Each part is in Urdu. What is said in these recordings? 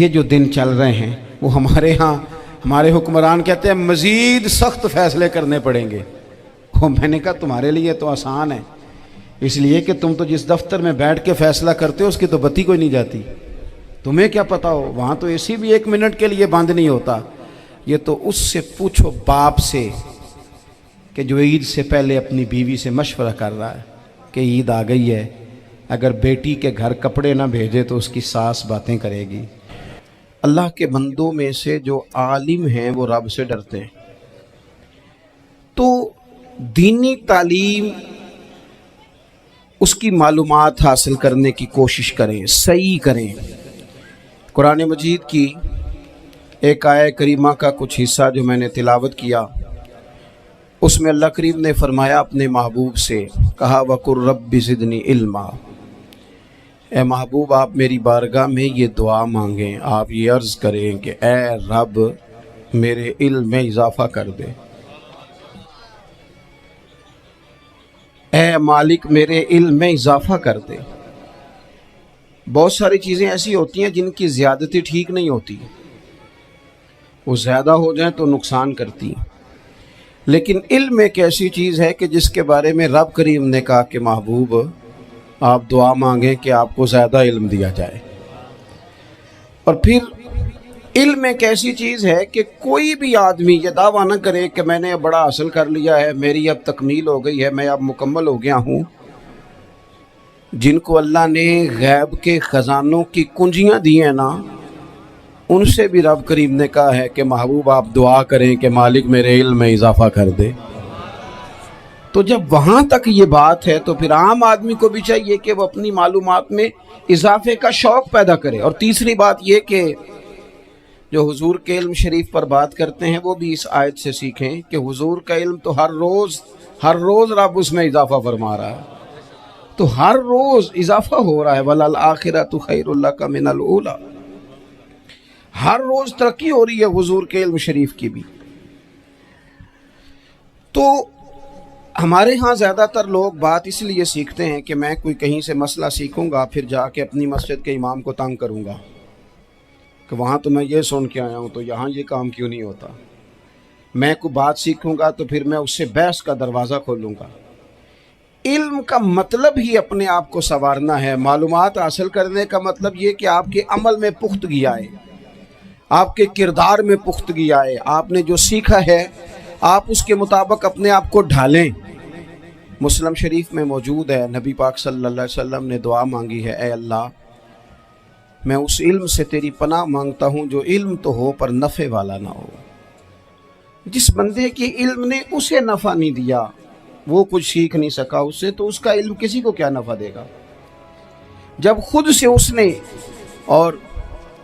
یہ جو دن چل رہے ہیں وہ ہمارے ہاں ہمارے حکمران کہتے ہیں مزید سخت فیصلے کرنے پڑیں گے۔ میں نے کہا تمہارے لیے تو آسان ہے، اس لیے کہ تم تو جس دفتر میں بیٹھ کے فیصلہ کرتے ہو اس کی تو بتی کوئی نہیں جاتی، تمہیں کیا پتا ہو، وہاں تو اے سی بھی 1 منٹ کے لیے بند نہیں ہوتا۔ یہ تو اس سے پوچھو باپ سے کہ جو عید سے پہلے اپنی بیوی سے مشورہ کر رہا ہے کہ عید آ گئی ہے، اگر بیٹی کے گھر کپڑے نہ بھیجے تو اس کی ساس باتیں کرے گی۔ اللہ کے بندوں میں سے جو عالم ہیں وہ رب سے ڈرتے ہیں، تو دینی تعلیم اس کی معلومات حاصل کرنے کی کوشش کریں، صحیح کریں۔ قرآن مجید کی ایک آیہ کریمہ کا کچھ حصہ جو میں نے تلاوت کیا، اس میں اللہ کریم نے فرمایا اپنے محبوب سے، کہا وَقُلْ رَبِّ زِدْنِی عِلْمًا، اے محبوب آپ میری بارگاہ میں یہ دعا مانگیں، آپ یہ عرض کریں کہ اے رب میرے علم میں اضافہ کر دے، اے مالک میرے علم میں اضافہ کر دے۔ بہت ساری چیزیں ایسی ہوتی ہیں جن کی زیادتی ٹھیک نہیں ہوتی، وہ زیادہ ہو جائیں تو نقصان کرتی ہیں، لیکن علم ایک ایسی چیز ہے کہ جس کے بارے میں رب کریم نے کہا کہ محبوب آپ دعا مانگیں کہ آپ کو زیادہ علم دیا جائے۔ اور پھر علم ایک ایسی چیز ہے کہ کوئی بھی آدمی یہ دعویٰ نہ کرے کہ میں نے بڑا حاصل کر لیا ہے، میری اب تکمیل ہو گئی ہے، میں اب مکمل ہو گیا ہوں۔ جن کو اللہ نے غیب کے خزانوں کی کنجیاں دی ہیں نا، ان سے بھی رب کریم نے کہا ہے کہ محبوب آپ دعا کریں کہ مالک میرے علم میں اضافہ کر دے۔ تو جب وہاں تک یہ بات ہے تو پھر عام آدمی کو بھی چاہیے کہ وہ اپنی معلومات میں اضافے کا شوق پیدا کرے۔ اور تیسری بات یہ کہ جو حضور کے علم شریف پر بات کرتے ہیں وہ بھی اس آیت سے سیکھیں کہ حضور کا علم تو ہر روز رب اس میں اضافہ فرما رہا ہے، تو ہر روز اضافہ ہو رہا ہے۔ وَلَلْآخِرَةُ خَيْرٌ لَكَ مِنَ الْأُولَىٰ، ہر روز ترقی ہو رہی ہے حضور کے علم شریف کی بھی۔ تو ہمارے ہاں زیادہ تر لوگ بات اس لیے سیکھتے ہیں کہ میں کوئی کہیں سے مسئلہ سیکھوں گا پھر جا کے اپنی مسجد کے امام کو تنگ کروں گا کہ وہاں تو میں یہ سن کے آیا ہوں تو یہاں یہ کام کیوں نہیں ہوتا۔ میں کوئی بات سیکھوں گا تو پھر میں اس سے بحث کا دروازہ کھولوں گا۔ علم کا مطلب ہی اپنے آپ کو سنوارنا ہے، معلومات حاصل کرنے کا مطلب یہ کہ آپ کے عمل میں پختگی آئے، آپ کے کردار میں پختگی آئے، آپ نے جو سیکھا ہے آپ اس کے مطابق اپنے آپ کو ڈھالیں۔ مسلم شریف میں موجود ہے، نبی پاک صلی اللہ علیہ وسلم نے دعا مانگی ہے، اے اللہ میں اس علم سے تیری پناہ مانگتا ہوں جو علم تو ہو پر نفع والا نہ ہو۔ جس بندے کے علم نے اسے نفع نہیں دیا، وہ کچھ سیکھ نہیں سکا اس سے، تو اس کا علم کسی کو کیا نفع دے گا جب خود سے اس نے۔ اور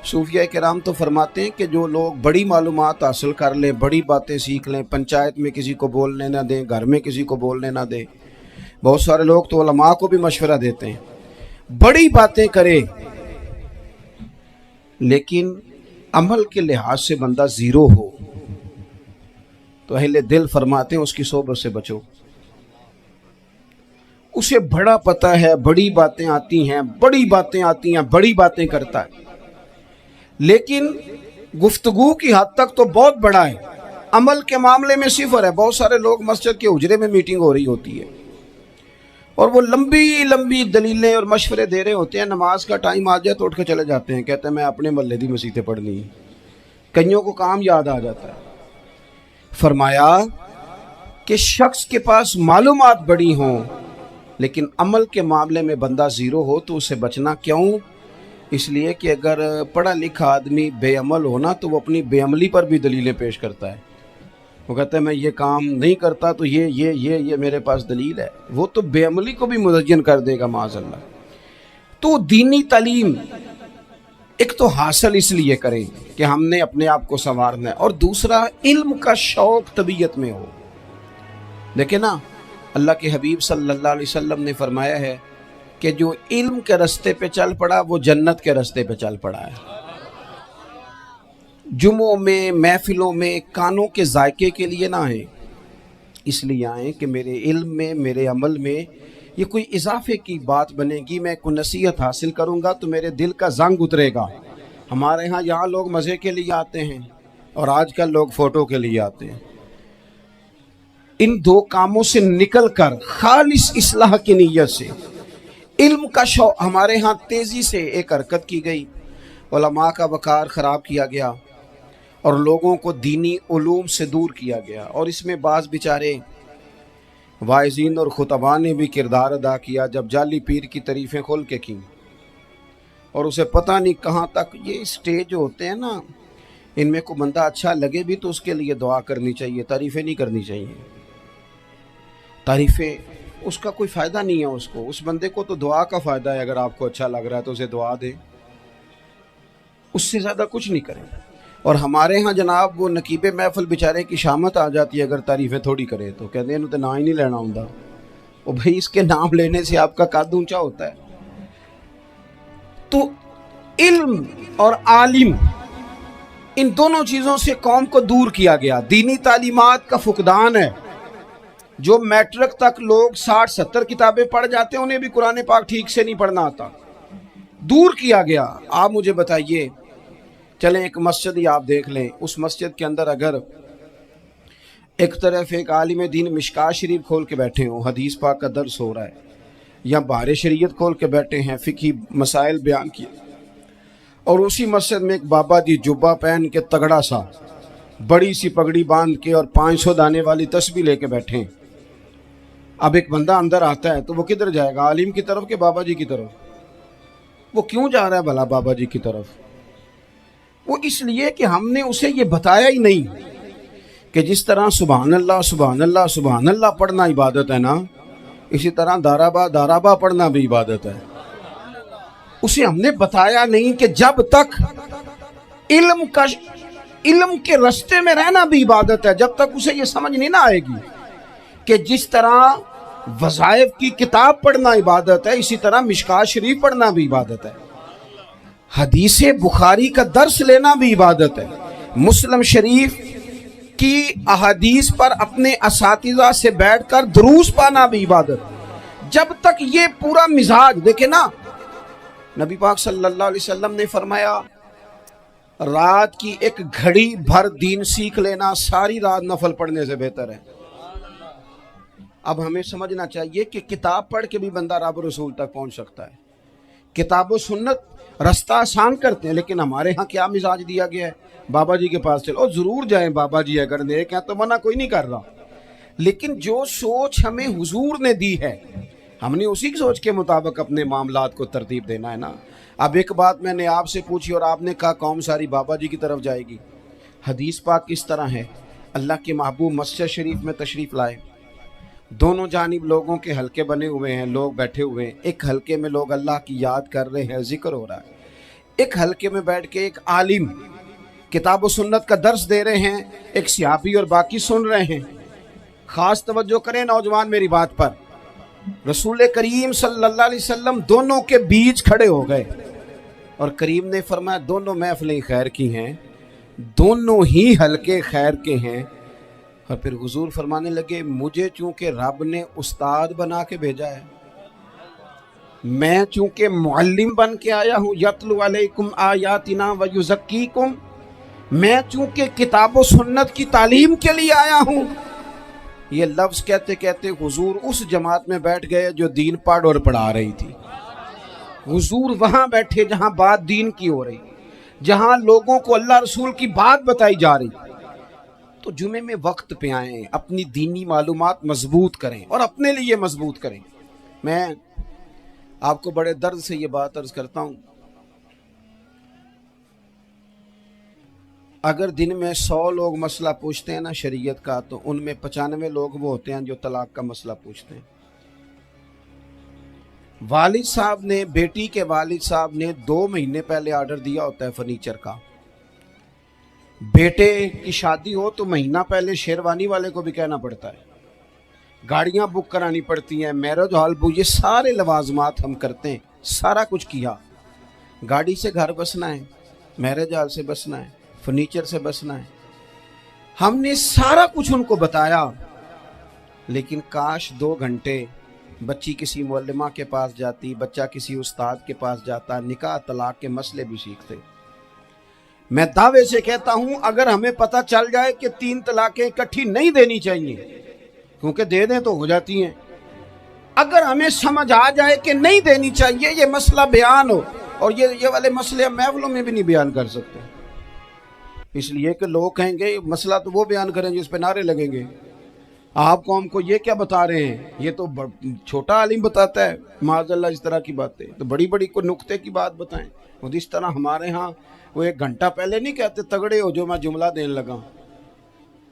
صوفیہ کرام تو فرماتے ہیں کہ جو لوگ بڑی معلومات حاصل کر لیں، بڑی باتیں سیکھ لیں، پنچایت میں کسی کو بولنے نہ دیں، گھر میں کسی کو بولنے نہ دیں، بہت سارے لوگ تو علماء کو بھی مشورہ دیتے ہیں، بڑی باتیں کرے لیکن عمل کے لحاظ سے بندہ زیرو ہو تو اہل دل فرماتے ہیں اس کی صحبت سے بچو۔ اسے بڑا پتہ ہے، بڑی باتیں آتی ہیں، بڑی باتیں کرتا ہے، لیکن گفتگو کی حد تک تو بہت بڑا ہے، عمل کے معاملے میں صفر ہے۔ بہت سارے لوگ مسجد کے حجرے میں میٹنگ ہو رہی ہوتی ہے اور وہ لمبی لمبی دلیلیں اور مشورے دے رہے ہوتے ہیں، نماز کا ٹائم آ جائے تو اٹھ کے چلے جاتے ہیں، کہتے ہیں میں اپنے محلے دی مسیتیں پڑھنی ہے۔ کئیوں کو کام یاد آ جاتا ہے۔ فرمایا کہ شخص کے پاس معلومات بڑی ہوں لیکن عمل کے معاملے میں بندہ زیرو ہو تو اسے بچنا کیوں؟ اس لیے کہ اگر پڑھا لکھا آدمی بے عمل ہونا تو وہ اپنی بے عملی پر بھی دلیلیں پیش کرتا ہے، وہ کہتا ہے میں یہ کام نہیں کرتا تو یہ میرے پاس دلیل ہے، وہ تو بے عملی کو بھی مزین کر دے گا معاذ اللہ۔ تو دینی تعلیم ایک تو حاصل اس لیے کریں کہ ہم نے اپنے آپ کو سنوارنا ہے، اور دوسرا علم کا شوق طبیعت میں ہو۔ دیکھیں نا، اللہ کے حبیب صلی اللہ علیہ وسلم نے فرمایا ہے کہ جو علم کے رستے پہ چل پڑا وہ جنت کے رستے پہ چل پڑا ہے۔ جمعوں میں، محفلوں میں کانوں کے ذائقے کے لیے نہ آئیں، اس لیے آئیں کہ میرے علم میں، میرے عمل میں یہ کوئی اضافے کی بات بنے گی، میں کوئی نصیحت حاصل کروں گا تو میرے دل کا زنگ اترے گا، ہمارے ہاں یہاں لوگ مزے کے لیے آتے ہیں اور آج کل لوگ فوٹو کے لیے آتے ہیں. ان دو کاموں سے نکل کر خالص اصلاح کی نیت سے علم کا شوق ہمارے ہاں تیزی سے ایک حرکت کی گئی. علماء کا وقار خراب کیا گیا اور لوگوں کو دینی علوم سے دور کیا گیا. اور اس میں بعض بیچارے واعظین اور خطباء نے بھی کردار ادا کیا جب جعلی پیر کی تعریفیں کھول کے کی اور اسے پتہ نہیں کہاں تک. یہ اسٹیج ہوتے ہیں نا، ان میں کوئی بندہ اچھا لگے بھی تو اس کے لیے دعا کرنی چاہیے، تعریفیں نہیں کرنی چاہیے. تعریفیں اس کا کوئی فائدہ نہیں ہے. اس بندے کو تو دعا کا فائدہ ہے. اگر آپ کو اچھا لگ رہا ہے تو اسے دعا دیں، اس سے زیادہ کچھ نہیں کریں. اور ہمارے ہاں جناب وہ نقیب محفل بیچارے کی شامت آ جاتی ہے اگر تعریفیں تھوڑی کرے تو کہتے ہیں تو نام ہی نہیں لینا ہوں. اور بھائی اس کے نام لینے سے آپ کا قد اونچا ہوتا ہے. تو علم اور عالم ان دونوں چیزوں سے قوم کو دور کیا گیا. دینی تعلیمات کا فقدان ہے. جو میٹرک تک لوگ 60-70 کتابیں پڑھ جاتے ہیں انہیں بھی قرآن پاک ٹھیک سے نہیں پڑھنا آتا. دور کیا گیا. آپ مجھے بتائیے، چلیں ایک مسجد ہی آپ دیکھ لیں، اس مسجد کے اندر اگر ایک طرف ایک عالم دین مشکات شریف کھول کے بیٹھے ہوں، حدیث پاک کا درس ہو رہا ہے، یا بحر شریعت کھول کے بیٹھے ہیں، فقہی مسائل بیان کیے، اور اسی مسجد میں ایک بابا جی جبہ پہن کے تگڑا سا بڑی سی پگڑی باندھ کے اور 500 دانے والی تسبیح لے کے بیٹھے ہیں. اب ایک بندہ اندر آتا ہے تو وہ کدھر جائے گا؟ عالم کی طرف کہ بابا جی کی طرف؟ وہ کیوں جا رہا ہے بھلا بابا جی کی طرف؟ وہ اس لیے کہ ہم نے اسے یہ بتایا ہی نہیں کہ جس طرح سبحان اللہ سبحان اللہ سبحان اللہ پڑھنا عبادت ہے نا، اسی طرح دارابا پڑھنا بھی عبادت ہے. اسے ہم نے بتایا نہیں کہ جب تک علم کے رستے میں رہنا بھی عبادت ہے. جب تک اسے یہ سمجھ نہیں نہ آئے گی کہ جس طرح وظائف کی کتاب پڑھنا عبادت ہے، اسی طرح مشکات شریف پڑھنا بھی عبادت ہے، حدیث بخاری کا درس لینا بھی عبادت ہے، مسلم شریف کی احادیث پر اپنے اساتذہ سے بیٹھ کر دروس پانا بھی عبادت ہے. جب تک یہ پورا مزاج دیکھیں نا، نبی پاک صلی اللہ علیہ وسلم نے فرمایا رات کی ایک گھڑی بھر دین سیکھ لینا ساری رات نفل پڑھنے سے بہتر ہے. اب ہمیں سمجھنا چاہیے کہ کتاب پڑھ کے بھی بندہ رب رسول تک پہنچ سکتا ہے. کتاب و سنت رستہ آسان کرتے ہیں، لیکن ہمارے ہاں کیا مزاج دیا گیا ہے؟ بابا جی کے پاس چلو، ضرور جائیں بابا جی اگر نیک ہیں تو منع کوئی نہیں کر رہا، لیکن جو سوچ ہمیں حضور نے دی ہے ہم نے اسی کی سوچ کے مطابق اپنے معاملات کو ترتیب دینا ہے نا. اب ایک بات میں نے آپ سے پوچھی اور آپ نے کہا قوم ساری بابا جی کی طرف جائے گی. حدیث پاک کس طرح ہے؟ اللہ کے محبوب مسجد شریف میں تشریف لائے، دونوں جانب لوگوں کے حلقے بنے ہوئے ہیں، لوگ بیٹھے ہوئے ہیں. ایک حلقے میں لوگ اللہ کی یاد کر رہے ہیں، ذکر ہو رہا ہے. ایک حلقے میں بیٹھ کے ایک عالم کتاب و سنت کا درس دے رہے ہیں، ایک صحابی اور باقی سن رہے ہیں. خاص توجہ کریں نوجوان میری بات پر. رسول کریم صلی اللہ علیہ وسلم دونوں کے بیچ کھڑے ہو گئے اور کریم نے فرمایا دونوں محفلیں خیر کی ہیں، دونوں ہی حلقے خیر کے ہیں. اور پھر حضور فرمانے لگے مجھے چونکہ رب نے استاد بنا کے بھیجا ہے، میں چونکہ معلم بن کے آیا ہوں، یتلو علیکم آیاتنا ویزکیکم، میں چونکہ کتاب و سنت کی تعلیم کے لیے آیا ہوں. یہ لفظ کہتے کہتے حضور اس جماعت میں بیٹھ گئے جو دین پڑھ اور پڑھا رہی تھی. حضور وہاں بیٹھے جہاں بات دین کی ہو رہی، جہاں لوگوں کو اللہ رسول کی بات بتائی جا رہی. تو جمعے میں وقت پہ آئیں، اپنی دینی معلومات مضبوط کریں اور اپنے لیے مضبوط کریں. میں آپ کو بڑے درد سے یہ بات عرض کرتا ہوں، اگر دن میں 100 لوگ مسئلہ پوچھتے ہیں نا شریعت کا، تو ان میں 95 لوگ وہ ہوتے ہیں جو طلاق کا مسئلہ پوچھتے ہیں. والد صاحب نے، بیٹی کے والد صاحب نے 2 مہینے پہلے آرڈر دیا ہوتا ہے فرنیچر کا. بیٹے کی شادی ہو تو مہینہ پہلے شیروانی والے کو بھی کہنا پڑتا ہے، گاڑیاں بک کرانی پڑتی ہیں، میرج ہال بک، یہ سارے لوازمات ہم کرتے ہیں. سارا کچھ کیا، گاڑی سے گھر بسنا ہے، میرج ہال سے بسنا ہے، فرنیچر سے بسنا ہے. ہم نے سارا کچھ ان کو بتایا، لیکن کاش 2 گھنٹے بچی کسی معلمہ کے پاس جاتی، بچہ کسی استاد کے پاس جاتا، نکاح طلاق کے مسئلے بھی سیکھتے. میں دعوے سے کہتا ہوں اگر ہمیں پتہ چل جائے کہ 3 طلاقیں اکٹھی نہیں دینی چاہیے، کیونکہ دے دیں تو ہو جاتی ہیں، اگر ہمیں سمجھ آ جائے کہ نہیں دینی چاہیے، یہ مسئلہ بیان ہو، اور یہ والے مسئلے ہم محفلوں میں بھی نہیں بیان کر سکتے، اس لیے کہ لوگ کہیں گے مسئلہ تو وہ بیان کریں جس پہ نعرے لگیں گے، آپ قوم کو یہ کیا بتا رہے ہیں، یہ تو چھوٹا عالم بتاتا ہے معاذ اللہ اس طرح کی باتیں، تو بڑی بڑی کوئی نقطے کی بات بتائیں۔ اور اس طرح ہمارے ہاں وہ 1 گھنٹہ پہلے نہیں کہتے تگڑے ہو جو میں جملہ دینے لگا،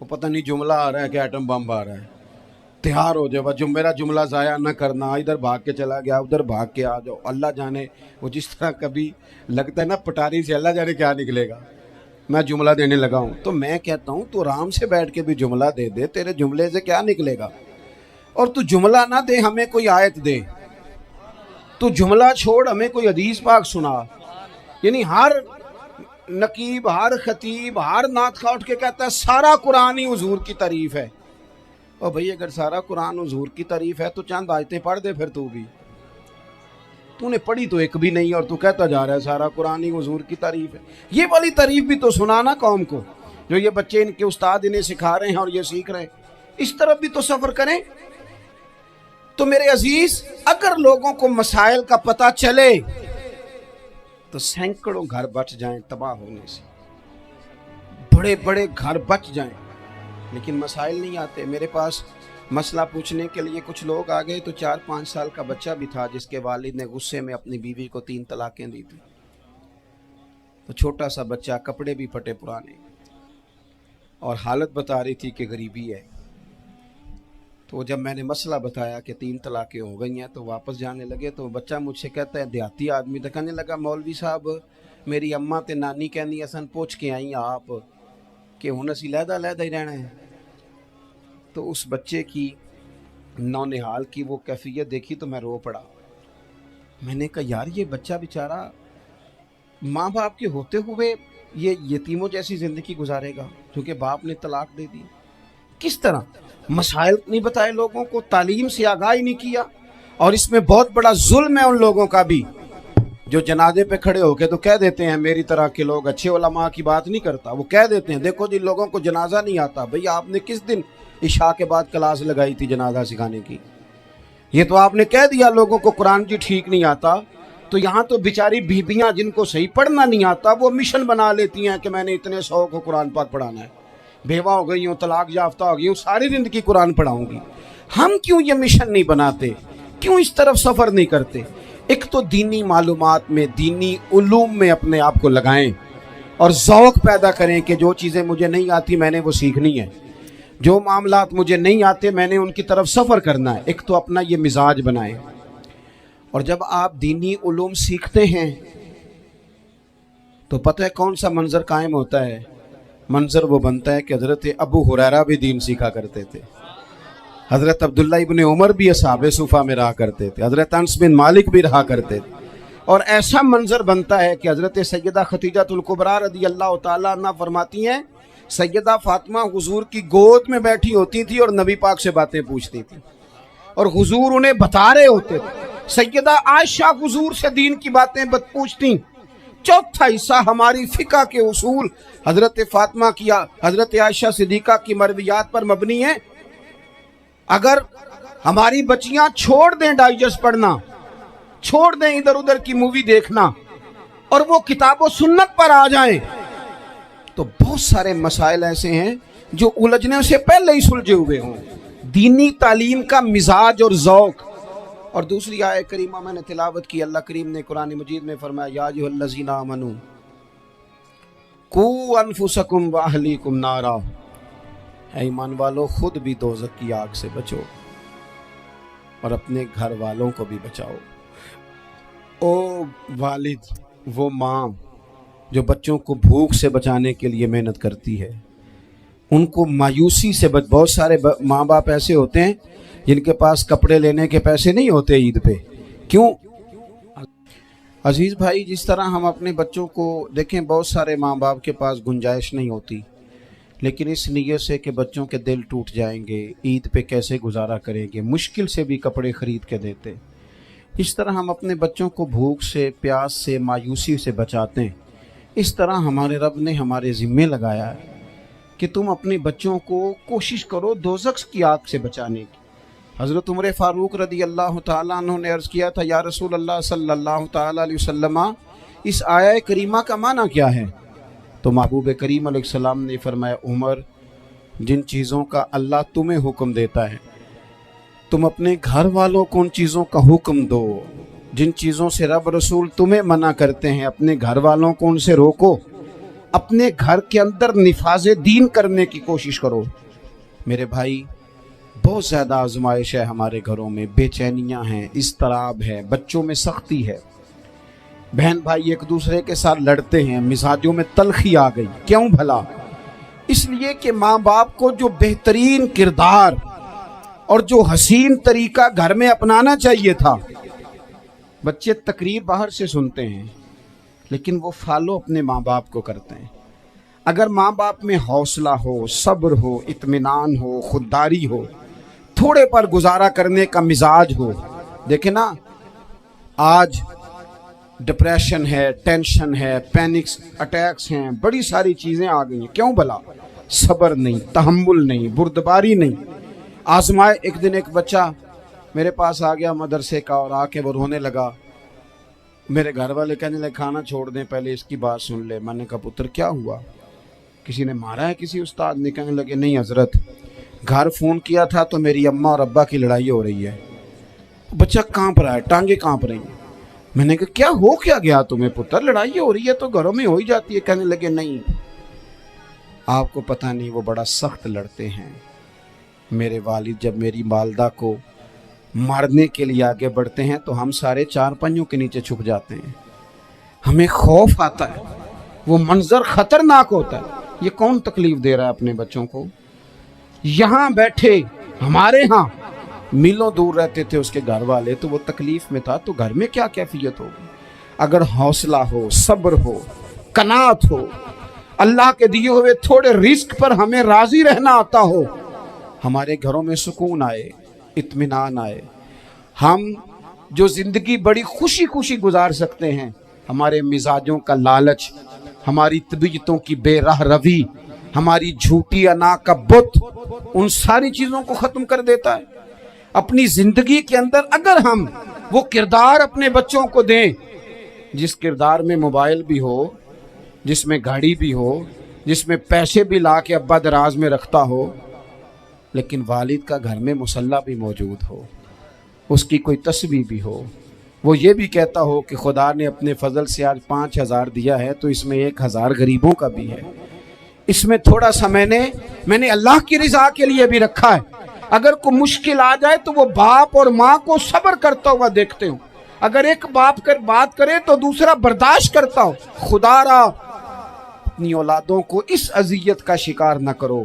وہ پتہ نہیں جملہ آ رہا ہے کہ ایٹم بم آ رہا ہے، تیار ہو جاؤ، جو میرا جملہ ضائع نہ کرنا، ادھر بھاگ کے چلا گیا ادھر بھاگ کے آ جاؤ، اللہ جانے وہ جس طرح کبھی لگتا ہے نا پٹاری سے، اللہ جانے کیا نکلے گا، میں جملہ دینے لگا ہوں۔ تو میں کہتا ہوں تو آرام سے بیٹھ کے بھی جملہ دے دے، تیرے جملے سے کیا نکلے گا، اور تو جملہ نہ دے ہمیں کوئی آیت دے، تو جملہ چھوڑ ہمیں کوئی حدیث پاک سنا، یعنی ہر نقیب، ہر خطیب، ہر نعت خواہ اٹھ کے کہتا ہے سارا قرآن ہی حضور کی تعریف ہے، اور بھئی اگر سارا قرآن حضور کی تعریف ہے تو چند آیتیں پڑھ دے، پھر تو نے پڑھی تو ایک بھی نہیں اور تو کہتا جا رہا ہے سارا قرآن ہی حضور کی تعریف ہے، یہ والی تعریف بھی تو سنانا قوم کو، جو یہ بچے ان کے استاد انہیں سکھا رہے ہیں اور یہ سیکھ رہے ہیں، اس طرف بھی تو سفر کریں۔ تو میرے عزیز اگر لوگوں کو مسائل کا پتہ چلے تو سینکڑوں گھر بچ جائیں تباہ ہونے سے، بڑے بڑے گھر بچ جائیں، لیکن مسائل نہیں آتے۔ میرے پاس مسئلہ پوچھنے کے لیے کچھ لوگ آ گئے، تو 4-5 سال کا بچہ بھی تھا جس کے والد نے غصے میں اپنی بیوی کو 3 طلاقیں دی تھی، تو چھوٹا سا بچہ، کپڑے بھی پھٹے پرانے، اور حالت بتا رہی تھی کہ غریبی ہے۔ تو جب میں نے مسئلہ بتایا کہ 3 طلاقیں ہو گئی ہیں تو واپس جانے لگے، تو بچہ مجھ سے کہتا ہے دیہاتی آدمی تو کہنے لگا مولوی صاحب میری اماں تے نانی کہنی اسن پوچھ کے آئی آپ کہ ہن اسی لہدا لہدا ہی رہنا ہے۔ تو اس بچے کی نونہال کی وہ کیفیت دیکھی تو میں رو پڑا، میں نے کہا یار یہ بچہ بیچارہ ماں باپ کے ہوتے ہوئے یہ یتیموں جیسی زندگی گزارے گا کیونکہ باپ نے طلاق دے دی، کس طرح مسائل نہیں بتائے لوگوں کو، تعلیم سے آگاہی نہیں کیا۔ اور اس میں بہت بڑا ظلم ہے ان لوگوں کا بھی جو جنازے پہ کھڑے ہو کے تو کہہ دیتے ہیں، میری طرح کے لوگ اچھے علماء کی بات نہیں کرتا، وہ کہہ دیتے ہیں دیکھو جن لوگوں کو جنازہ نہیں آتا، بھئی آپ نے کس دن عشاء کے بعد کلاس لگائی تھی جنازہ سکھانے کی، یہ تو آپ نے کہہ دیا لوگوں کو قرآن جی ٹھیک نہیں آتا، تو یہاں تو بیچاری بیبیاں جن کو صحیح پڑھنا نہیں آتا وہ مشن بنا لیتی ہیں کہ میں نے اتنے 100 کو قرآن پاک پڑھانا ہے، بیوہ ہو گئی ہوں، طلاق یافتہ ہو گئی ہوں، ساری زندگی قرآن پڑھاؤں گی۔ ہم کیوں یہ مشن نہیں بناتے، کیوں اس طرف سفر نہیں کرتے؟ ایک تو دینی معلومات میں، دینی علوم میں اپنے آپ کو لگائیں اور ذوق پیدا کریں کہ جو چیزیں مجھے نہیں آتی میں نے وہ سیکھنی ہے، جو معاملات مجھے نہیں آتے میں نے ان کی طرف سفر کرنا ہے۔ ایک تو اپنا یہ مزاج بنائیں، اور جب آپ دینی علوم سیکھتے ہیں تو پتہ ہے کون سا منظر قائم ہوتا ہے؟ منظر وہ بنتا ہے کہ حضرت ابو ہریرہ بھی دین سیکھا کرتے تھے، حضرت عبداللہ ابن عمر بھی اصحاب صفہ میں رہا کرتے تھے، حضرت انس بن مالک بھی رہا کرتے تھے، اور ایسا منظر بنتا ہے کہ حضرت سیدہ خدیجہ الکبریٰ رضی اللہ تعالیٰ عنہ فرماتی ہیں سیدہ فاطمہ حضور کی گود میں بیٹھی ہوتی تھی اور نبی پاک سے باتیں پوچھتی تھی اور حضور انہیں بتا رہے ہوتے تھے، سیدہ عائشہ حضور سے دین کی باتیں پوچھتی۔ چوتھا حصہ ہماری فقہ کے اصول حضرت فاطمہ کی، حضرت عائشہ صدیقہ کی مرویات پر مبنی ہیں۔ اگر ہماری بچیاں چھوڑ دیں ڈائجسٹ پڑھنا، چھوڑ دیں ادھر ادھر کی مووی دیکھنا اور وہ کتاب و سنت پر آ جائیں تو بہت سارے مسائل ایسے ہیں جو الجھنے سے پہلے ہی سلجھے ہوئے ہوں۔ دینی تعلیم کا مزاج اور ذوق۔ اور دوسری آیت کریمہ میں نے تلاوت کی، اللہ کریم نے قرآن مجید میں فرمایا یا ایھا الذین آمنوا قوا انفسکم واہلیکم نارا، اے ایمان والو خود بھی دوزخ کی آگ سے بچو اور اپنے گھر والوں کو بھی بچاؤ۔ او والد، وہ ماں جو بچوں کو بھوک سے بچانے کے لیے محنت کرتی ہے، ان کو مایوسی سے بہت سارے ماں باپ ایسے ہوتے ہیں جن کے پاس کپڑے لینے کے پیسے نہیں ہوتے عید پہ، کیوں؟ عزیز بھائی جس طرح ہم اپنے بچوں کو دیکھیں، بہت سارے ماں باپ کے پاس گنجائش نہیں ہوتی، لیکن اس نیت سے کہ بچوں کے دل ٹوٹ جائیں گے، عید پہ کیسے گزارا کریں گے، مشکل سے بھی کپڑے خرید کے دیتے۔ اس طرح ہم اپنے بچوں کو بھوک سے، پیاس سے، مایوسی سے بچاتے ہیں، اس طرح ہمارے رب نے ہمارے ذمے لگایا ہے کہ تم اپنے بچوں کو کوشش کرو دوزخ کی آگ سے بچانے کی۔ حضرت عمر فاروق رضی اللہ تعالیٰ عنہ نے عرض کیا تھا، یا رسول اللہ صلی اللہ تعالیٰ علیہ وسلم، اس آیہ کریمہ کا معنی کیا ہے؟ تو محبوب کریم علیہ السلام نے فرمایا، عمر، جن چیزوں کا اللہ تمہیں حکم دیتا ہے تم اپنے گھر والوں کو ان چیزوں کا حکم دو، جن چیزوں سے رب رسول تمہیں منع کرتے ہیں اپنے گھر والوں کو ان سے روکو، اپنے گھر کے اندر نفاذ دین کرنے کی کوشش کرو۔ میرے بھائی، بہت زیادہ آزمائش ہے ہمارے گھروں میں، بے چینیاں ہیں، اضطراب ہے، بچوں میں سختی ہے، بہن بھائی ایک دوسرے کے ساتھ لڑتے ہیں، مزاجوں میں تلخی آ گئی۔ کیوں بھلا؟ اس لیے کہ ماں باپ کو جو بہترین کردار اور جو حسین طریقہ گھر میں اپنانا چاہیے تھا، بچے تقریر باہر سے سنتے ہیں لیکن وہ فالو اپنے ماں باپ کو کرتے ہیں۔ اگر ماں باپ میں حوصلہ ہو، صبر ہو، اطمینان ہو، خودداری ہو، تھوڑے پر گزارا کرنے کا مزاج ہو، دیکھیں نا، آج ڈپریشن ہے، ٹینشن ہے، پینکس اٹیکس ہیں، بڑی ساری چیزیں آ گئی ہیں۔ کیوں بھلا؟ صبر نہیں، تحمل نہیں، بردباری نہیں۔ آزمائے، ایک دن ایک بچہ میرے پاس آ گیا مدرسے کا، اور آ کے وہ رونے لگا۔ میرے گھر والے کہنے لگے کھانا چھوڑ دیں، پہلے اس کی بات سن لے۔ میں نے کہا پتر کیا ہوا؟ کسی نے مارا ہے کسی استاد نے؟ کہنے لگے نہیں حضرت، گھر فون کیا تھا تو میری اماں اور ابا کی لڑائی ہو رہی ہے۔ بچہ کانپ رہا ہے، ٹانگیں کانپ رہی ہیں۔ میں نے کہا کیا ہو کیا گیا تمہیں پتر؟ لڑائی ہو رہی ہے تو گھروں میں ہو ہی جاتی ہے۔ کہنے لگے نہیں، آپ کو پتہ نہیں، وہ بڑا سخت لڑتے ہیں۔ میرے والد جب میری والدہ کو مارنے کے لیے آگے بڑھتے ہیں تو ہم سارے چار پنجوں کے نیچے چھپ جاتے ہیں، ہمیں خوف آتا ہے، وہ منظر خطرناک ہوتا ہے۔ یہ کون تکلیف دے رہا ہے اپنے بچوں کو؟ یہاں بیٹھے، ہمارے ہاں میلوں دور رہتے تھے اس کے گھر والے، تو وہ تکلیف میں تھا، تو گھر میں کیا کیفیت ہوگی؟ اگر حوصلہ ہو، صبر ہو، قناعت ہو، اللہ کے دیے ہوئے تھوڑے رزق پر ہمیں راضی رہنا آتا ہو، ہمارے گھروں میں سکون آئے، اطمینان آئے، ہم جو زندگی بڑی خوشی خوشی گزار سکتے ہیں۔ ہمارے مزاجوں کا لالچ، ہماری طبیعتوں کی بے راہ روی، ہماری جھوٹی انا کا بت، ان ساری چیزوں کو ختم کر دیتا ہے۔ اپنی زندگی کے اندر اگر ہم وہ کردار اپنے بچوں کو دیں، جس کردار میں موبائل بھی ہو، جس میں گاڑی بھی ہو، جس میں پیسے بھی لا کے ابا دراز میں رکھتا ہو، لیکن والد کا گھر میں مصلی بھی موجود ہو، اس کی کوئی تسبیح بھی ہو، وہ یہ بھی کہتا ہو کہ خدا نے اپنے فضل سے آج 5,000 دیا ہے تو اس میں 1,000 غریبوں کا بھی ہے، اس میں تھوڑا سا میں نے اللہ کی رضا کے لیے بھی رکھا ہے۔ اگر کوئی مشکل آ جائے تو وہ باپ اور ماں کو صبر کرتا ہوا دیکھتے ہوں، اگر ایک باپ کر بات کرے تو دوسرا برداشت کرتا ہو۔ خدا را اپنی اولادوں کو اس اذیت کا شکار نہ کرو۔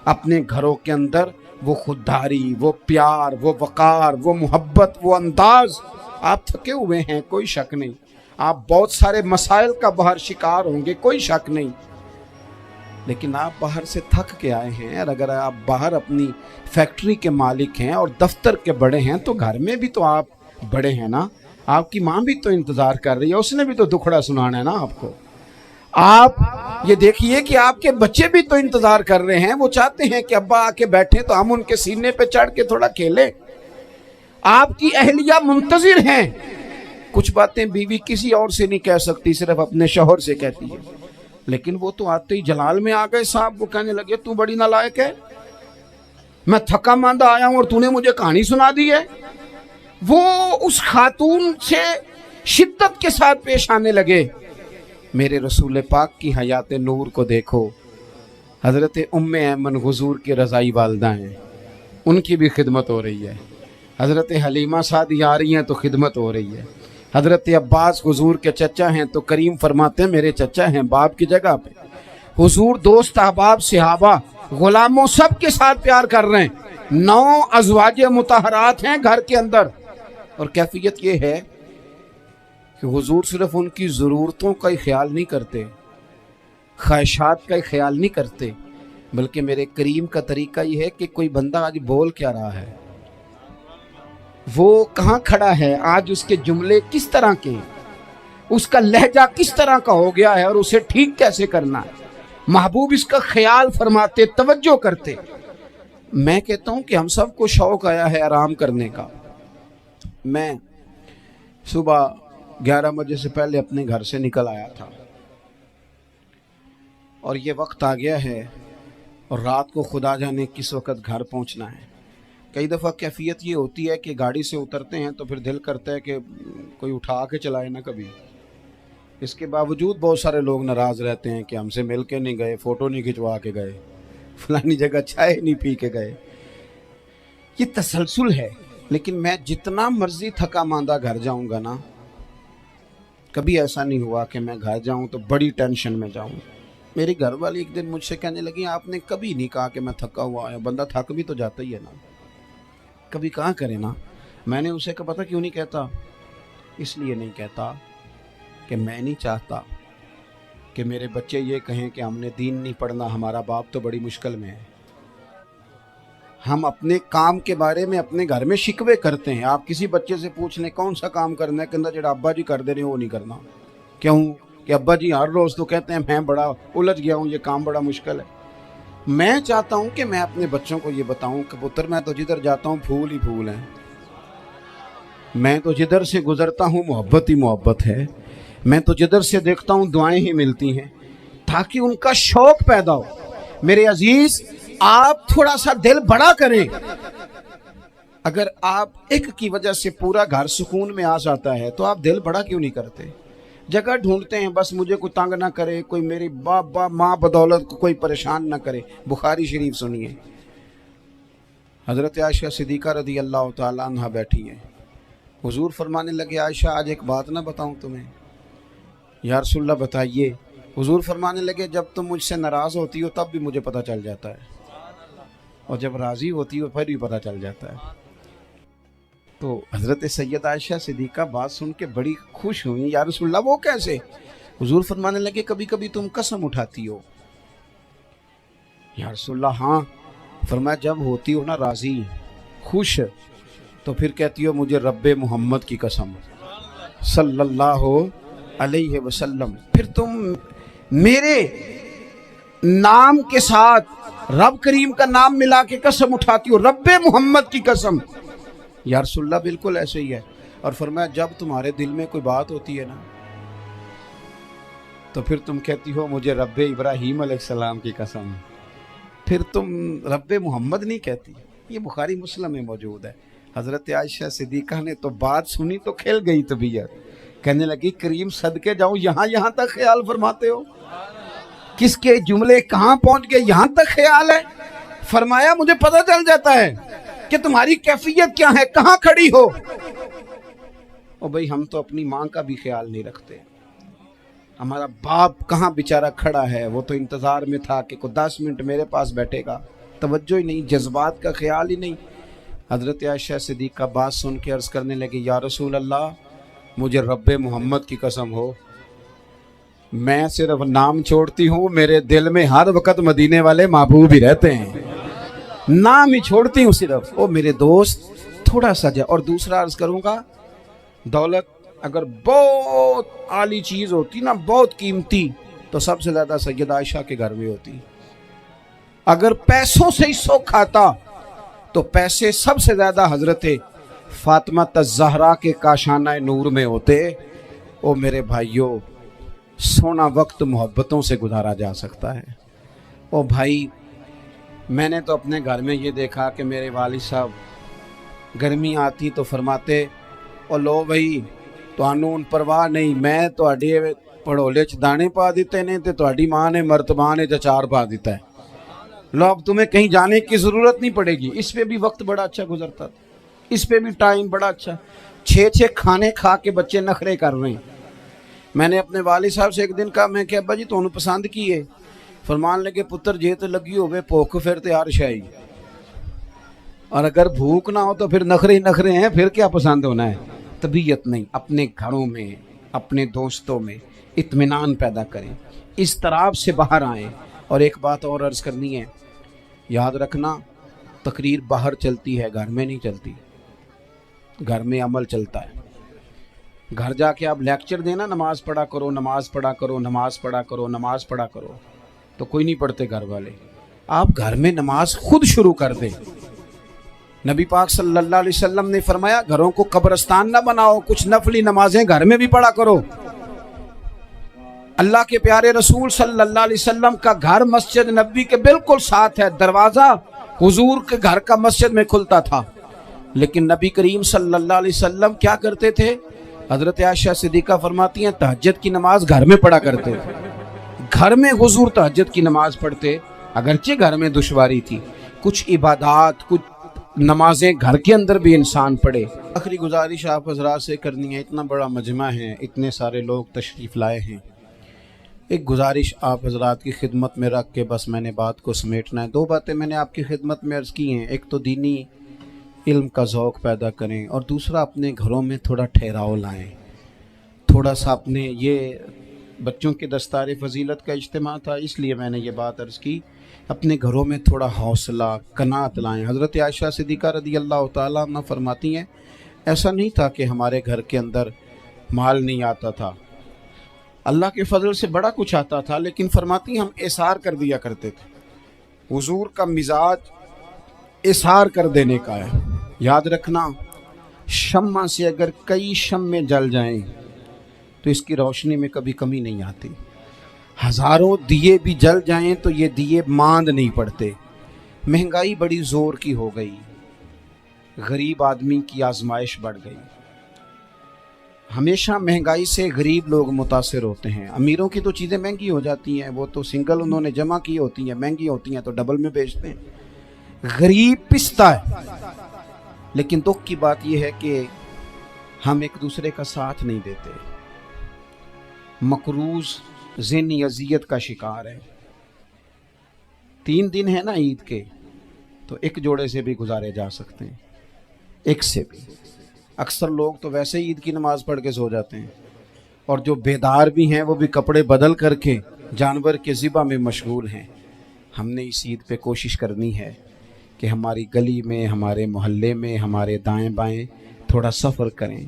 اپنے گھروں کے اندر وہ خودداری، وہ پیار، وہ وقار، وہ محبت، وہ انداز۔ آپ تھکے ہوئے ہیں، کوئی شک نہیں، آپ بہت سارے مسائل کا باہر شکار ہوں گے، کوئی شک نہیں، لیکن آپ باہر سے تھک کے آئے ہیں، اور اگر آپ باہر اپنی فیکٹری کے مالک ہیں اور دفتر کے بڑے ہیں تو گھر میں بھی تو آپ بڑے ہیں نا۔ آپ کی ماں بھی تو انتظار کر رہی ہے، اس نے بھی تو دکھڑا سنانا ہے نا آپ کو۔ آپ یہ دیکھیے کہ آپ کے بچے بھی تو انتظار کر رہے ہیں، وہ چاہتے ہیں کہ ابا آ کے بیٹھیں تو ہم ان کے سینے پہ چڑھ کے تھوڑا کھیلیں۔ آپ کی اہلیہ منتظر ہیں۔ کچھ باتیں بیوی کسی اور سے نہیں کہہ سکتی، صرف اپنے شوہر سے کہتی ہے، لیکن وہ تو آتے ہی جلال میں آ گئے صاحب، وہ کہنے لگے تو بڑی نالائق ہے، میں تھکا ماندہ آیا ہوں اور تو نے مجھے کہانی سنا دی ہے۔ وہ اس خاتون سے شدت کے ساتھ پیش آنے لگے۔ میرے رسول پاک کی حیات نور کو دیکھو، حضرت ام ایمن حضور کی رضائی والدہ ہیں، ان کی بھی خدمت ہو رہی ہے۔ حضرت حلیمہ سعدی آ رہی ہیں تو خدمت ہو رہی ہے۔ حضرت عباس حضور کے چچا ہیں تو کریم فرماتے ہیں میرے چچا ہیں باپ کی جگہ پہ۔ حضور دوست احباب صحابہ غلاموں سب کے ساتھ پیار کر رہے ہیں۔ 9 ازواج مطہرات ہیں گھر کے اندر، اور کیفیت یہ ہے کہ حضور صرف ان کی ضرورتوں کا ہی خیال نہیں کرتے، خواہشات کا ہی خیال نہیں کرتے، بلکہ میرے کریم کا طریقہ یہ ہے کہ کوئی بندہ آج بول کیا رہا ہے، وہ کہاں کھڑا ہے، آج اس کے جملے کس طرح کے ہیں، اس کا لہجہ کس طرح کا ہو گیا ہے اور اسے ٹھیک کیسے کرنا ہے. محبوب اس کا خیال فرماتے، توجہ کرتے. میں کہتا ہوں کہ ہم سب کو شوق آیا ہے آرام کرنے کا. میں صبح 11 بجے سے پہلے اپنے گھر سے نکل آیا تھا اور یہ وقت آ گیا ہے اور رات کو خدا جانے کس وقت گھر پہنچنا ہے. کئی دفعہ کیفیت یہ ہوتی ہے کہ گاڑی سے اترتے ہیں تو پھر دل کرتا ہے کہ کوئی اٹھا کے چلائے نہ کبھی. اس کے باوجود بہت سارے لوگ ناراض رہتے ہیں کہ ہم سے مل کے نہیں گئے، فوٹو نہیں کھنچوا کے گئے، فلانی جگہ چائے نہیں پی کے گئے. یہ تسلسل ہے. لیکن میں جتنا مرضی تھکا ماندہ گھر جاؤں گا نا، کبھی ایسا نہیں ہوا کہ میں گھر جاؤں تو بڑی ٹینشن میں جاؤں. میری گھر والی ایک دن مجھ سے کہنے لگی آپ نے کبھی نہیں کہا کہ میں تھکا ہوا ہے. بندہ تھک بھی تو جاتا ہی ہے نا، کبھی کہاں کرے نا. میں نے اسے کہا پتہ کیوں نہیں کہتا؟ اس لیے نہیں کہتا کہ میں نہیں چاہتا کہ میرے بچے یہ کہیں کہ ہم نے دین نہیں پڑھنا، ہمارا باپ تو بڑی مشکل میں ہے. ہم اپنے کام کے بارے میں اپنے گھر میں شکوے کرتے ہیں. آپ کسی بچے سے پوچھ لیں کون سا کام کرنا ہے، کہنا جڑا ابا جی کر دے رہے ہیں وہ نہیں کرنا. کیوں؟ کہ ابا جی ہر روز تو کہتے ہیں میں بڑا الجھ گیا ہوں، یہ کام بڑا مشکل ہے. میں چاہتا ہوں کہ میں اپنے بچوں کو یہ بتاؤں کہ پتر میں تو جدھر جاتا ہوں پھول ہی پھول ہیں، میں تو جدھر سے گزرتا ہوں محبت ہی محبت ہے، میں تو جدھر سے دیکھتا ہوں دعائیں ہی ملتی ہیں، تاکہ ان کا شوق پیدا ہو. میرے عزیز، آپ تھوڑا سا دل بڑا کریں. اگر آپ ایک کی وجہ سے پورا گھر سکون میں آ جاتا ہے تو آپ دل بڑا کیوں نہیں کرتے؟ جگہ ڈھونڈتے ہیں بس مجھے کوئی تنگ نہ کرے، کوئی میری باپ ماں بدولت کو کوئی پریشان نہ کرے. بخاری شریف سنیے، حضرت عائشہ صدیقہ رضی اللہ تعالیٰ عنہ بیٹھی ہیں. حضور فرمانے لگے عائشہ آج ایک بات نہ بتاؤں تمہیں؟ یا رسول اللہ بتائیے. حضور فرمانے لگے جب تم مجھ سے ناراض ہوتی ہو تب بھی مجھے پتہ چل جاتا ہے، اور جب راضی ہوتی ہو پھر بھی پتہ چل جاتا ہے. تو حضرت سید عائشہ صدیقہ بات سن کے بڑی خوش ہوئی. یا رسول اللہ وہ کیسے؟ حضور فرمانے لگے کبھی کبھی تم قسم اٹھاتی ہو. یا رسول اللہ ہاں. فرمایا جب ہوتی ہو نا راضی، خوش، تو پھر کہتی ہو مجھے رب محمد کی قسم صلی اللہ علیہ وسلم. پھر تم میرے نام کے ساتھ رب کریم کا نام ملا کے قسم اٹھاتی ہو، رب محمد کی قسم. یا رسول اللہ بالکل ایسے ہی ہے. اور فرمایا جب تمہارے دل میں کوئی بات ہوتی ہے نا تو پھر تم کہتی ہو مجھے رب ابراہیم علیہ السلام کی قسم. پھر تم رب محمد نہیں کہتی. یہ بخاری مسلم میں موجود ہے. حضرت عائشہ صدیقہ نے تو بات سنی تو کھل گئی طبیعت. کہنے لگی کریم صدقے جاؤں، یہاں تک خیال فرماتے ہو؟ کس کے جملے کہاں پہنچ گئے، یہاں تک خیال ہے. فرمایا مجھے پتہ چل جاتا ہے کہ تمہاری کیفیت کیا ہے، کہاں کھڑی ہو. اور بھئی ہم تو اپنی ماں کا بھی خیال نہیں رکھتے. ہمارا باپ کہاں بیچارہ کھڑا ہے، وہ تو انتظار میں تھا کہ کوئی 10 منٹ میرے پاس بیٹھے گا. توجہ ہی نہیں، جذبات کا خیال ہی نہیں. حضرت عائشہ صدیقہ بات سن کے عرض کرنے لگی یا رسول اللہ مجھے رب محمد کی قسم ہو، میں صرف نام چھوڑتی ہوں، میرے دل میں ہر وقت مدینے والے محبوب ہی رہتے ہیں. نام ہی چھوڑتی ہوں صرف. او میرے دوست تھوڑا سا جا. اور دوسرا عرض کروں گا، دولت اگر بہت عالی چیز ہوتی نا، بہت قیمتی، تو سب سے زیادہ سید عائشہ کے گھر میں ہوتی. اگر پیسوں سے ہی سوکھ آتا تو پیسے سب سے زیادہ حضرت فاطمہ الزہرا کے کاشانہ نور میں ہوتے. او میرے بھائیوں، سونا وقت محبتوں سے گزارا جا سکتا ہے. او بھائی، میں نے تو اپنے گھر میں یہ دیکھا کہ میرے والد صاحب گرمی آتی تو فرماتے او لو بھائی تانوں پرواہ نہیں، میں تواڈے پڑھولے چ دانے پا دیتے نے تے تواڈی ماں نے مرتبہ نے چار پا دیتا ہے. لو اب تمہیں کہیں جانے کی ضرورت نہیں پڑے گی. اس پہ بھی وقت بڑا اچھا گزرتا تھا، اس پہ بھی ٹائم بڑا اچھا. 6 کھانے کھا کے بچے نخرے کر رہے ہیں. میں نے اپنے والد صاحب سے ایک دن کہا، میں کہ ابا جی تانوں پسند کی ہے؟ فرمان لگے پتر جے تو لگی ہوئے بھوک پھر تے ہر شے، اور اگر بھوک نہ ہو تو پھر نخرے ہی نخرے ہیں، پھر کیا پسند ہونا ہے. طبیعت نہیں. اپنے گھروں میں اپنے دوستوں میں اطمینان پیدا کریں، اضطراب سے باہر آئیں. اور ایک بات اور عرض کرنی ہے، یاد رکھنا تقریر باہر چلتی ہے، گھر میں نہیں چلتی. گھر میں عمل چلتا ہے. گھر جا کے آپ لیکچر دینا نماز پڑھا کرو، نماز پڑھا کرو، نماز پڑھا کرو، نماز پڑھا کرو، تو کوئی نہیں پڑھتے گھر والے۔ آپ گھر میں نماز خود شروع کر دیں۔ نبی پاک صلی اللہ علیہ وسلم نے فرمایا گھروں کو قبرستان نہ بناؤ، کچھ نفلی نمازیں گھر میں بھی پڑھا کرو۔ اللہ کے پیارے رسول صلی اللہ علیہ وسلم کا گھر مسجد نبوی کے بالکل ساتھ ہے، دروازہ حضور کے گھر کا مسجد میں کھلتا تھا، لیکن نبی کریم صلی اللہ علیہ وسلم کیا کرتے تھے؟ حضرت عائشہ صدیقہ فرماتی ہیں تہجد کی نماز گھر میں پڑھا کرتے تھے۔ گھر میں حضور تہجد کی نماز پڑھتے، اگرچہ گھر میں دشواری تھی، کچھ عبادات، کچھ نمازیں گھر کے اندر بھی انسان پڑھے۔ آخری گزارش آپ حضرات سے کرنی ہے، اتنا بڑا مجمع ہے، اتنے سارے لوگ تشریف لائے ہیں، ایک گزارش آپ حضرات کی خدمت میں رکھ کے بس میں نے بات کو سمیٹنا ہے۔ دو باتیں میں نے آپ کی خدمت میں عرض کی ہیں، ایک تو دینی علم کا ذوق پیدا کریں، اور دوسرا اپنے گھروں میں تھوڑا ٹھہراؤ لائیں، تھوڑا سا اپنے، یہ بچوں کے دستار فضیلت کا اجتماع تھا اس لیے میں نے یہ بات عرض کی، اپنے گھروں میں تھوڑا حوصلہ قناعت لائیں۔ حضرت عائشہ صدیقہ رضی اللہ تعالیٰ عنہ فرماتی ہیں ایسا نہیں تھا کہ ہمارے گھر کے اندر مال نہیں آتا تھا، اللہ کے فضل سے بڑا کچھ آتا تھا، لیکن فرماتی ہم اثار کر دیا کرتے تھے۔ حضور کا مزاج اثار کر دینے کا ہے۔ یاد رکھنا، شمع سے اگر کئی شمع جل جائیں تو اس کی روشنی میں کبھی کمی نہیں آتی، ہزاروں دیے بھی جل جائیں تو یہ دیے ماند نہیں پڑتے۔ مہنگائی بڑی زور کی ہو گئی، غریب آدمی کی آزمائش بڑھ گئی، ہمیشہ مہنگائی سے غریب لوگ متاثر ہوتے ہیں۔ امیروں کی تو چیزیں مہنگی ہو جاتی ہیں، وہ تو سنگل انہوں نے جمع کی ہوتی ہیں، مہنگی ہوتی ہیں تو ڈبل میں بیچتے ہیں، غریب پستا ہے۔ لیکن دکھ کی بات یہ ہے کہ ہم ایک دوسرے کا ساتھ نہیں دیتے، مقروض ذہنی اذیت کا شکار ہے۔ 3 دن ہے نا عید کے، تو ایک جوڑے سے بھی گزارے جا سکتے ہیں، ایک سے بھی۔ اکثر لوگ تو ویسے ہی عید کی نماز پڑھ کے سو جاتے ہیں، اور جو بیدار بھی ہیں وہ بھی کپڑے بدل کر کے جانور کے ذبح میں مشغول ہیں۔ ہم نے اس عید پہ کوشش کرنی ہے کہ ہماری گلی میں، ہمارے محلے میں، ہمارے دائیں بائیں تھوڑا سفر کریں،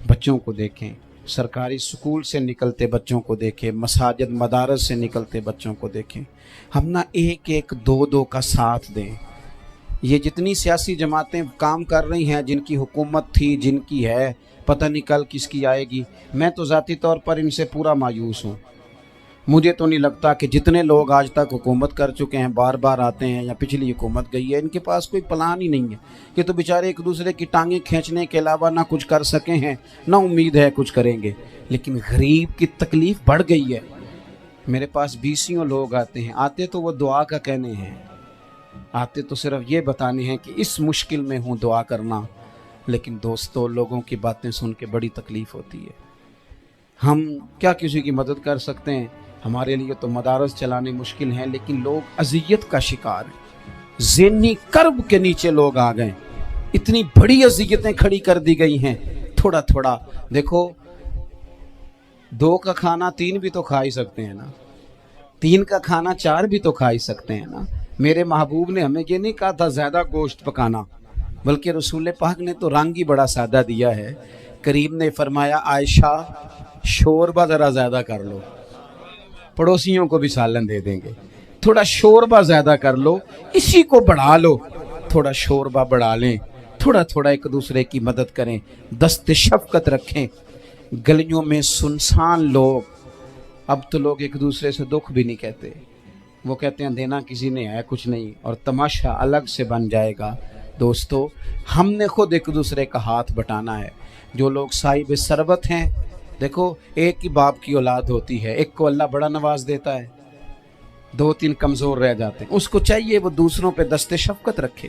بچوں کو دیکھیں، سرکاری سکول سے نکلتے بچوں کو دیکھیں، مساجد مدارس سے نکلتے بچوں کو دیکھیں۔ ہم نہ ایک ایک دو دو کا ساتھ دیں۔ یہ جتنی سیاسی جماعتیں کام کر رہی ہیں، جن کی حکومت تھی، جن کی ہے، پتہ نہیں کل کس کی آئے گی، میں تو ذاتی طور پر ان سے پورا مایوس ہوں۔ مجھے تو نہیں لگتا کہ جتنے لوگ آج تک حکومت کر چکے ہیں، بار بار آتے ہیں یا پچھلی حکومت گئی ہے، ان کے پاس کوئی پلان ہی نہیں ہے۔ یہ تو بیچارے ایک دوسرے کی ٹانگیں کھینچنے کے علاوہ نہ کچھ کر سکے ہیں، نہ امید ہے کچھ کریں گے۔ لیکن غریب کی تکلیف بڑھ گئی ہے۔ میرے پاس 20 لوگ آتے ہیں، آتے تو وہ دعا کا کہنے ہیں، آتے تو صرف یہ بتانے ہیں کہ اس مشکل میں ہوں، دعا کرنا۔ لیکن دوستو، لوگوں کی باتیں سن کے بڑی تکلیف ہوتی ہے۔ ہم کیا کسی کی مدد کر سکتے ہیں؟ ہمارے لیے تو مدارس چلانے مشکل ہیں، لیکن لوگ اذیت کا شکار ہیں، ذہنی کرب کے نیچے لوگ آ گئے، اتنی بڑی اذیتیں کھڑی کر دی گئی ہیں۔ تھوڑا تھوڑا دیکھو، 2 کا کھانا 3 بھی تو کھا ہی سکتے ہیں نا، 3 کا کھانا 4 بھی تو کھا ہی سکتے ہیں نا۔ میرے محبوب نے ہمیں یہ نہیں کہا تھا زیادہ گوشت پکانا، بلکہ رسول پاک نے تو رنگ ہی بڑا سادہ دیا ہے۔ کریم نے فرمایا عائشہ شوربہ ذرا زیادہ کر لو، پڑوسیوں کو بھی سالن دے دیں گے، تھوڑا شوربہ زیادہ کر لو، اسی کو بڑھا لو، تھوڑا شوربہ بڑھا لیں، تھوڑا تھوڑا ایک دوسرے کی مدد کریں، دست شفقت رکھیں۔ گلیوں میں سنسان لوگ، اب تو لوگ ایک دوسرے سے دکھ بھی نہیں کہتے، وہ کہتے ہیں دینا کسی نے ہے کچھ نہیں، اور تماشا الگ سے بن جائے گا۔ دوستو، ہم نے خود ایک دوسرے کا ہاتھ بٹانا ہے۔ جو لوگ صاحب ثروت ہیں، دیکھو ایک ہی باپ کی اولاد ہوتی ہے، ایک کو اللہ بڑا نواز دیتا ہے، 2-3 کمزور رہ جاتے ہیں، اس کو چاہیے وہ دوسروں پہ دست شفقت رکھے۔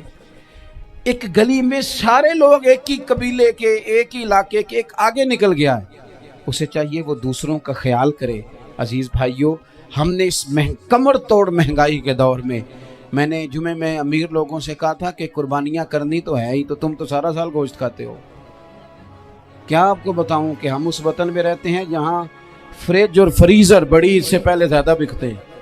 ایک گلی میں سارے لوگ ایک ہی قبیلے کے، ایک ہی علاقے کے، ایک آگے نکل گیا ہے، اسے چاہیے وہ دوسروں کا خیال کرے۔ عزیز بھائیوں، ہم نے اس کمر توڑ مہنگائی کے دور میں نے جمعے میں امیر لوگوں سے کہا تھا کہ قربانیاں کرنی تو ہے ہی، تو تم تو سارا سال گوشت کھاتے ہو۔ کیا آپ کو بتاؤں کہ ہم اس وطن میں رہتے ہیں جہاں فریج اور فریزر بڑی عید سے پہلے زیادہ بکتے ہیں۔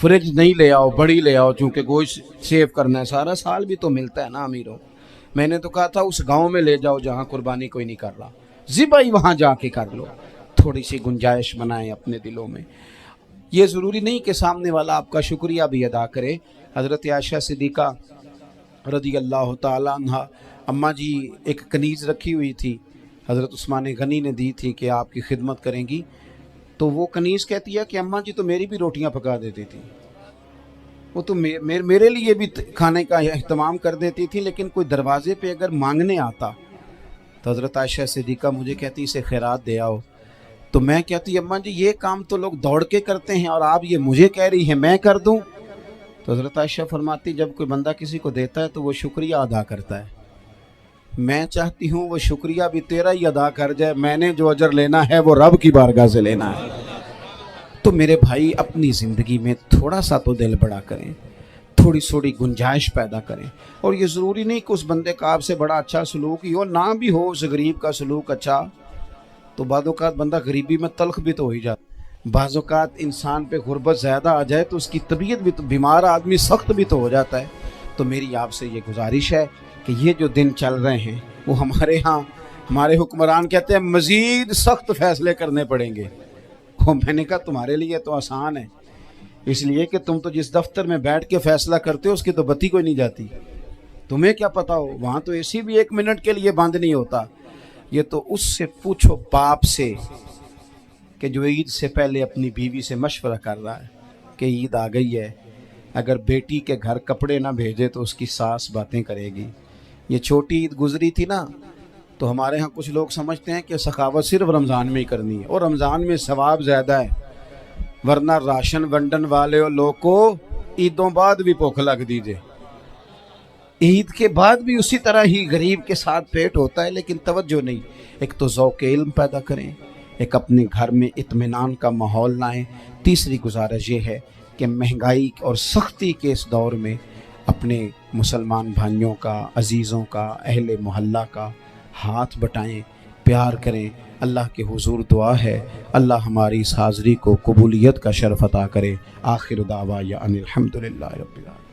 فریج نہیں لے آؤ، بڑی لے آؤ، چونکہ گوشت سیو کرنا ہے، سارا سال بھی تو ملتا ہے نا امیروں۔ میں نے تو کہا تھا اس گاؤں میں لے جاؤ جہاں قربانی کوئی نہیں کر رہا، ذبح ہی وہاں جا کے کر لو. تھوڑی سی گنجائش بنائیں اپنے دلوں میں. یہ ضروری نہیں کہ سامنے والا آپ کا شکریہ بھی ادا کرے. حضرت عائشہ صدیقہ رضی اللہ تعالیٰ عنہ، اماں جی ایک کنیز رکھی ہوئی تھی، حضرت عثمان غنی نے دی تھی کہ آپ کی خدمت کریں گی. تو وہ کنیز کہتی ہے کہ اماں جی تو میری بھی روٹیاں پکا دیتی تھی، وہ تو میرے لیے بھی کھانے کا اہتمام کر دیتی تھی، لیکن کوئی دروازے پہ اگر مانگنے آتا تو حضرت عائشہ صدیقہ مجھے کہتی اسے خیرات دے آؤ. تو میں کہتی اماں جی یہ کام تو لوگ دوڑ کے کرتے ہیں اور آپ یہ مجھے کہہ رہی ہیں میں کر دوں. تو حضرت عائشہ فرماتی جب کوئی بندہ کسی کو دیتا ہے تو وہ شکریہ ادا کرتا ہے. میں چاہتی ہوں وہ شکریہ بھی تیرا ہی ادا کر جائے، میں نے جو اجر لینا ہے وہ رب کی بارگاہ سے لینا ہے. تو میرے بھائی اپنی زندگی میں تھوڑا سا تو دل بڑا کریں، تھوڑی تھوڑی گنجائش پیدا کریں. اور یہ ضروری نہیں کہ اس بندے کا آپ سے بڑا اچھا سلوک ہی ہو، نہ بھی ہو اس غریب کا سلوک اچھا تو بعض اوقات بندہ غریبی میں تلخ بھی تو ہو ہی جاتا. بعض اوقات انسان پہ غربت زیادہ آ جائے تو اس کی طبیعت بھی تو، بیمار آدمی سخت بھی تو ہو جاتا ہے. تو میری آپ سے یہ گزارش ہے کہ یہ جو دن چل رہے ہیں وہ ہمارے ہاں ہمارے حکمران کہتے ہیں مزید سخت فیصلے کرنے پڑیں گے. میں نے کہا تمہارے لیے تو آسان ہے، اس لیے کہ تم تو جس دفتر میں بیٹھ کے فیصلہ کرتے ہو اس کی تو بتی کوئی نہیں جاتی. تمہیں کیا پتا ہو وہاں تو اے سی بھی 1 منٹ کے لیے بند نہیں ہوتا. یہ تو اس سے پوچھو باپ سے کہ جو عید سے پہلے اپنی بیوی سے مشورہ کر رہا ہے کہ عید آ گئی ہے، اگر بیٹی کے گھر کپڑے نہ بھیجے تو اس کی ساس باتیں کرے گی. یہ چھوٹی عید گزری تھی نا، تو ہمارے ہاں کچھ لوگ سمجھتے ہیں کہ سخاوت صرف رمضان میں ہی کرنی ہے، اور رمضان میں ثواب زیادہ ہے، ورنہ راشن ونڈن والے لوگ کو عیدوں بعد بھی بھوک لگ دیجئے. عید کے بعد بھی اسی طرح ہی غریب کے ساتھ پیٹ ہوتا ہے، لیکن توجہ نہیں. ایک تو ذوق علم پیدا کریں، ایک اپنے گھر میں اطمینان کا ماحول لائیں. تیسری گزارش یہ ہے کہ مہنگائی اور سختی کے اس دور میں اپنے مسلمان بھائیوں کا، عزیزوں کا، اہل محلہ کا ہاتھ بٹائیں، پیار کریں. اللہ کے حضور دعا ہے اللہ ہماری اس حاضری کو قبولیت کا شرف عطا کرے. آخر دعوانا ان الحمدللہ رب العالمین.